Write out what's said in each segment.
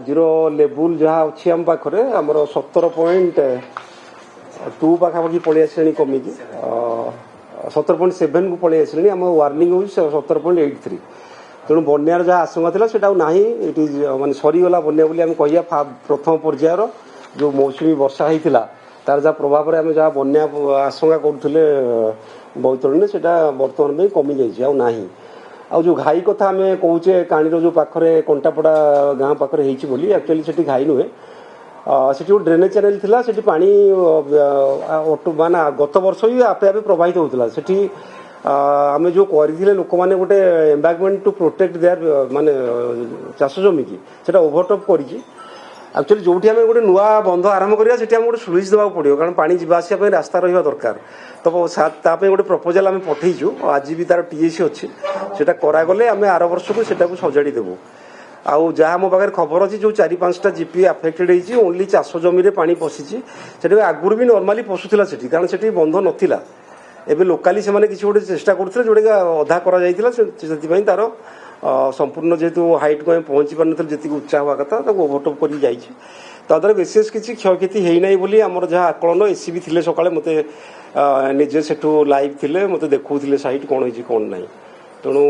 आज लेवल जहाँ अच्छी आम पाखे आम 17.2 पाखापाखि पलि आसे कमिकी 17.7 को पलि आसे आम वार्निंग हो 17.83 तेणु बन्यार जहाँ आशंका था सेटा ना माने सरीगला बन्या बोली आम कह प्रथम पर्यायर जो मौसुमी वर्षा होता तार जहाँ प्रभाव में आम जहाँ बन्या आशंका करुले बैतरणी से बर्तमान में कमी जाइए ना आ जो घाई कथा आम कौचे काणीर जो पाखे कंटापड़ा गाँ पाखे होली एक्चुअली से घाई नुहे से ड्रेनेज चैनल थिला सेठी पानी ऑटो माने गत वर्ष भी आपे आपे प्रवाहित होता सेठी आम जो करथिले लोक माने गोटे एम्बैंकमेंट टू प्रोटेक्ट देयर माने चाष जमी की सेटा ओवरटॉप करिछि एक्चुअली जोठी आम गोटे नुआ बंध आरंभ करिया सेठी आम गोटे स्लुइस देबा पड़ियो कारण पानी जिबा आसिया पई रास्ता रहिबा दरकार तो तापे गोटे प्रपोजल आम पठेइछु आज भी तार टीएसी अच्छी सेटा करा गले आम आर वर्ष को सेटा को सजाड़ी देबु आउ जहाँ मो पाखे खबर अच्छी जो 4-5टा जीपी आफेक्टेड होती ओनली चाष जमी पानी पशिची से आगुरी भी नॉर्मली पशुला सेठी कारण सेठी बंध नथिला एबे लोकाली से माने किसी गोटे चेष्टा करथिले जोडे अधा करा जायतिला सेति तार संपूर्ण जेहेतु हाइट को पहुंची पार नथिले जेति उच्चा हवा कथा ताको ओवरटॉप करी जाइछि तादर विशेष किसी क्षयक्षति है ना बोली आमर जहाँ आकलन एसीबी थिले सकाळे मते निजे सेठू लाइव थिले मते देखौथिले साइट कोन होइछि कोन नाही तेणु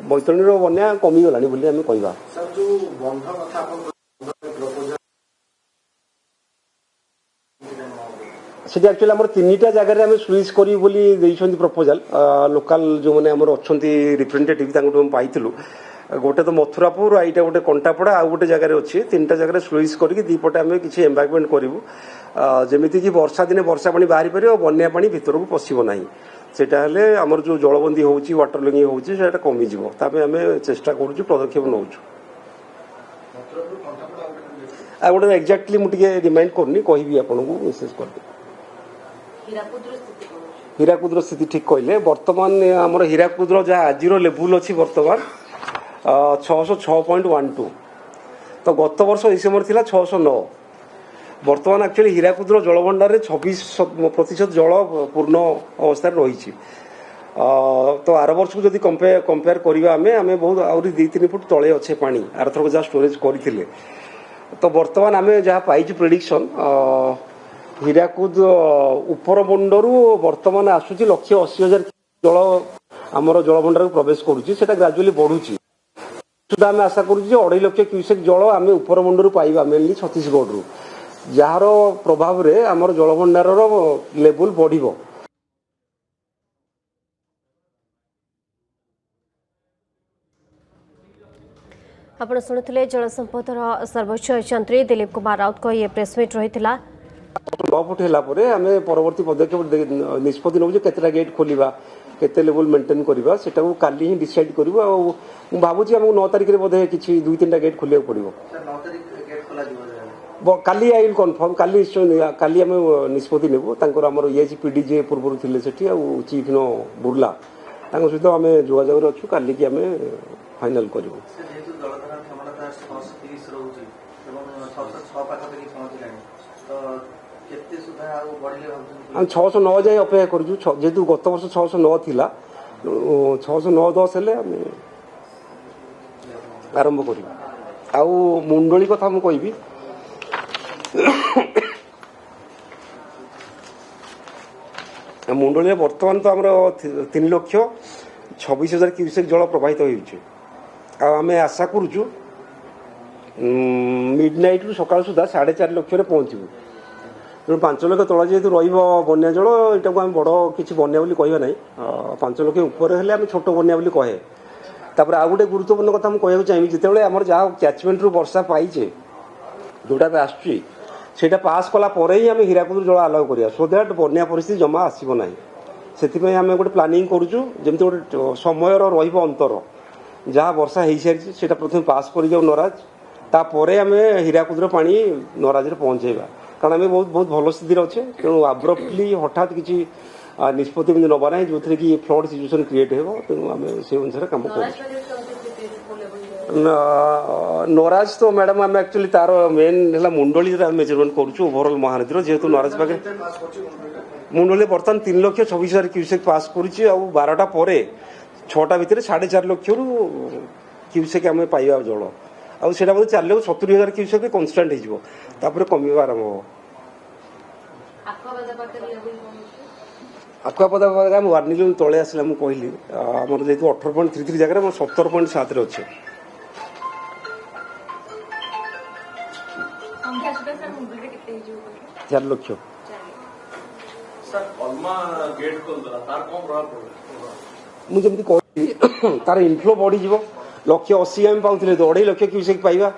बैतरणीर बन्या कमिगला बोली आम कहवा सेठी एक्चुअली आम 3टा जगह आम स्लुइस करी बोली प्रपोजल लोकल जो मैंने आमर अच्छा रिप्रेजेंटेटिव पाइलु गोटे तो मथुरापुर आईटा गोटे कंटापड़ा आउ गोटे जगह अच्छी 3टा जगह स्लुइस करके दीपटे आम किसी एम्बैंकमेंट करूँ जमीती कि वर्षा दिने वर्षा पानी बाहरी पार बन्या पानी भितर को पशिब ना सेटा हेले आमर जो जलबंदी होउची वाटर लगिंग होउची सेटा कमी जिवो तापे आम चेष्टा करूँ पदक्षेप नौचु आ गोटे एक्जाक्टली मुझे रिमाइंड करनी कहबी आपन को मेसेज कर हीराकुदर स्थिति ठीक कहले बर्तमान आमर हीराकुदर जहाँ आज लेवल अच्छी बर्तमान 606.12 तो गत वर्ष यह समय थी 609 बर्तमान एक्चुअली हीराकुदर जलभंडार 26% जल पूर्ण अवस्था रही तो आर वर्ष को जब कंपेयर करवा आम बहुत आहरी 2-3 फुट तले अच्छे पानी आरथर जहाँ स्टोरेज करते तो बर्तमान आम जहाँ पाई प्रेडिक्शन हीराकुद उपर मुंडरू बर्तमान आसूची 180,000 जल आमर जलभंडार प्रवेश करुच्ची ग्राजुअली बढ़ुची सुधा आम आशा करुँ 2.5 लाख क्यूसेक जल आम उपर मुंडरू पाइबा मेनली छत्तीसगढ़ रु जार प्रभाव रे आमर जलभंडार लेवल बढ़िबो आपण शुणुले जलसंपदर सर्वोच्च यंत्री दिलीप कुमार राउत को ये प्रेसमिट रही 9 फुट है आम परवर्ती पदक्षेप निष्पत्ति नौ केतटा गेट खोलिबा केते लेवल मेंटेन करवा सेटा को काली ही डिसाइड करबो आ भाबुची हमको 9 तारिख रे बोधे किछि 2-3टा गेट खोलिया पड़िबो सर 9 तारिख गेट खोला दिबो काली I will confirm Kali Kali हम निष्पत्ति नेबो तांकर हमर एजी पीडीजे पूर्व थिले सेठी आ चीफ नो बुर्ला तांको सहित आम जोगाजोग रे अछु काली की आम फाइनल करबो जेतु जलधारण क्षमता 630 रहउची एवं 606 पाखा तक पहुंचलानी तो हम 609 जाए अपेक्षा करूँ जेहेतु गत वर्ष 609 थिला 609-10 हेले आरंभ कर मुंडली कथा मुझे कहबी मुंडली बर्तमान तो आमर 3,26,000 क्यूसेक जल प्रवाहित होमें आशा करुचु मिडनाइट रु सकाल सुधा 4.5 लाख पहुँचू 5 लाख तला जेहेतु रन्या जल यहाँ को आम बड़ किसी बन्या बोली कहवा ना 5 लाख ऊपर हेले आम छोट बन्या बोली कहे तापर आ गोटे गुरुत्वपूर्ण कथा मुझे कहूँ चाहिए जिते आम जहाँ कैचमेंट रु वर्षा पाइचे जोटा भी आसटा पास कला ही आम हीराकुद जल आलाउ करिया सो दैट बन्या परिस्थिति जमा आसब ना से आम गोटे प्लानिंग करुचु जमी गोटे समय अंतर जहाँ वर्षा हो सारी से प्रथम पास कर जाऊ नराज तापर आम हीराकुदर पानी नराज पहुँचेगा कारण आम बहुत बहुत भल स्थिति अच्छे तेणु आब्रप्टली हठात किसी निष्पत्ति नवा ना जो कि फ्लड सिचुएसन क्रिएट हो तेणु आम से अनुसार कम कर नराज तो मैडम आम एक्चुअली तार मेन है मुंडली मेजरमेंट करुँ ओभरअल महानदी जेहेतु नराज पाखे मुंडली बर्तमान 3,26,000 क्यूसेक पास करुच्ची 12टा पर 6टा भितर 4.5 लाख क्यूसेक आम पाइबा जल ଆଉ ସେଇଟା ବୋଧେ ଚାଲିବାକୁ 70,000 କ୍ୟୁସେକ୍ କନଷ୍ଟାଣ୍ଟ ହେଇଯିବ, ତାପରେ କମିବା ଆରମ୍ଭ ହେବ। ଆଖୁଆପଦା ଆମେ ୱାର୍ଣ୍ଣିଂ ତଳେ ଆସିଲା ମୁଁ କହିଲି ଆମର ଯେହେତୁ 18.33 ଜାଗାରେ ଆମର 17.7 ଅଛି। चार लक्ष मुझे तार इनफ्लो बढ़ी लक्ष्य 80 आम पाते 2.5 लक्ष क्यूसेक पाइबा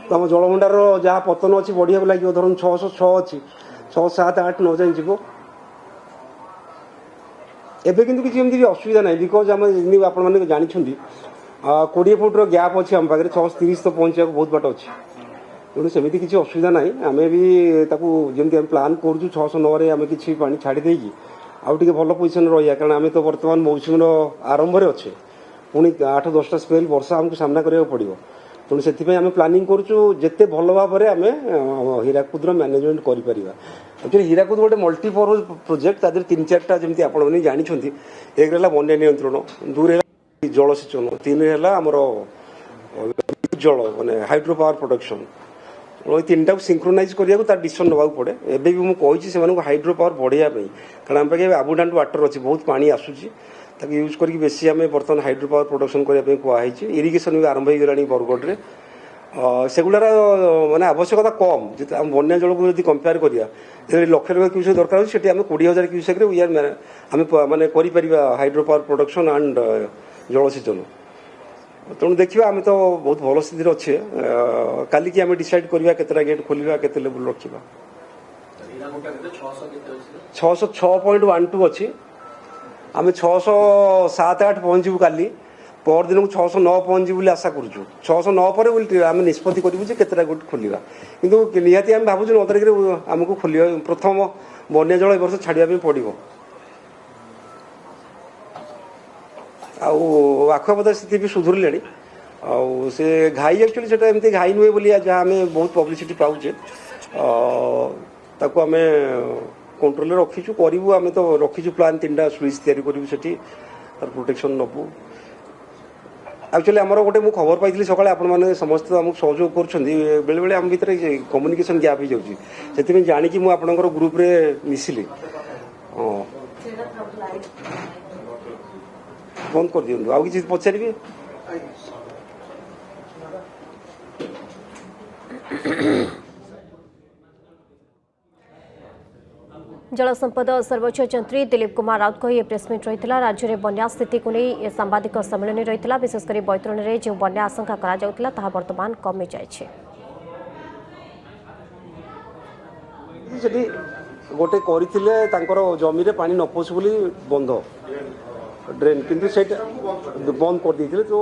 तो आम जलभंडार जहाँ पतन अच्छी बढ़िया लगे धर 606 अच्छी 6, 7, 8, 9 जाए जीव एवं किसी एमती असुविधा ना बिकज आम आप जानते 20 फुट्र गैप अच्छी आम पाखे 630 तो पहुँचा बहुत बाट अच्छी तेणु सेमती किसी असुविधा ना आम भी जमी प्लां कर 609 आम कि पा छाड़ी आउ टे भल पोजिशन रहा कारण आम तो बर्तमान मौसुमी आरंभ अच्छे पुणी 8-10टा स्पेल वर्षा आमको सामना करा पड़ो तेणु से आम प्लानिंग करते भल भाव में आम हीराकुद मैनेजमेंट कर हीराकुद गोटे मल्टीपर्पज प्रोजेक्ट तादेह 3-4टा जमी आप जानते एक रहा बन्या नियंत्रण 2 रहा जलसेचन 3 रहा आमर जल माने हाइड्रो पावर प्रोडक्शन 3टा सिंक्रोनाइज करने डिसीजन नवा पड़े एवं भी मुझे हाइड्रो पावर बढ़ाई कारण आम पाखे आबुडांट वाटर अच्छी बहुत पानी आसूसी यूज करके बेसी आम बर्तमान हाइड्रो पावर प्रोडक्शन करने कहुई इरिगेशन भी आरंभ हो गला बरगढ़ सेगुलार माने आवश्यकता कम जो आम बन्या जल को जब कंपेयर करिया लक्ष लक्ष क्यूसेक दरकार होती आम 20,000 क्यूसेक आम माने हाइड्रो पावर प्रोडक्शन एंड जलसेचन तेणु देखिए आम तो बहुत भल स्थिति अच्छे काली की आम डिसाइड करवा केतटा गेट खोलिया केते लेवल रखा 606.12 अच्छी आम 607-8 पहुँचू काली पर दिन को 609 पहुँचू आशा करूँ 609 पर आम निष्पत्ति करूँ केतटा गोट खोलिया किंतु निहाती आम भावुँ 9 तारिख आमको खोलिया प्रथम बन्या जल ए वर्ष छाड़िया पड़ो आखुआपदा स्थिति भी सुधुरले से घाई एक्चुअली से एमती घाई नुहे बोली जहाँ आम बहुत पब्लिसिटी पाचे ताको आम कंट्रोल रखीचु करूँ आम तो रखीचु प्लान 3टा स्विच तैयारी करूँ से प्रोटेक्शन नबू एक्चुअली आमर गोटे मुझे खबर पाई सकाଳେ आपने समस्त आमको सहयोग कर बेले बेले आम भितर कम्युनिकेशन गैप हो जाऊँगी से जाणी मुझे ग्रुप रे मिसिली बंद कर दिखाँ आउ कि पचारे जलसंपद सर्वोच्च यंत्री दिलीप कुमार राउत को यह प्रेसमिट रही राज्य में बन्या स्थिति को नहीं सांबादिक सम्मेलन रही विशेषकर बैतरण में जो बन्या आशंका करा बर्तमान कमी जाए गोटे कर जमी रे पानी न पशु बोली बंद ड्रेन किंतु बंद कर देते तो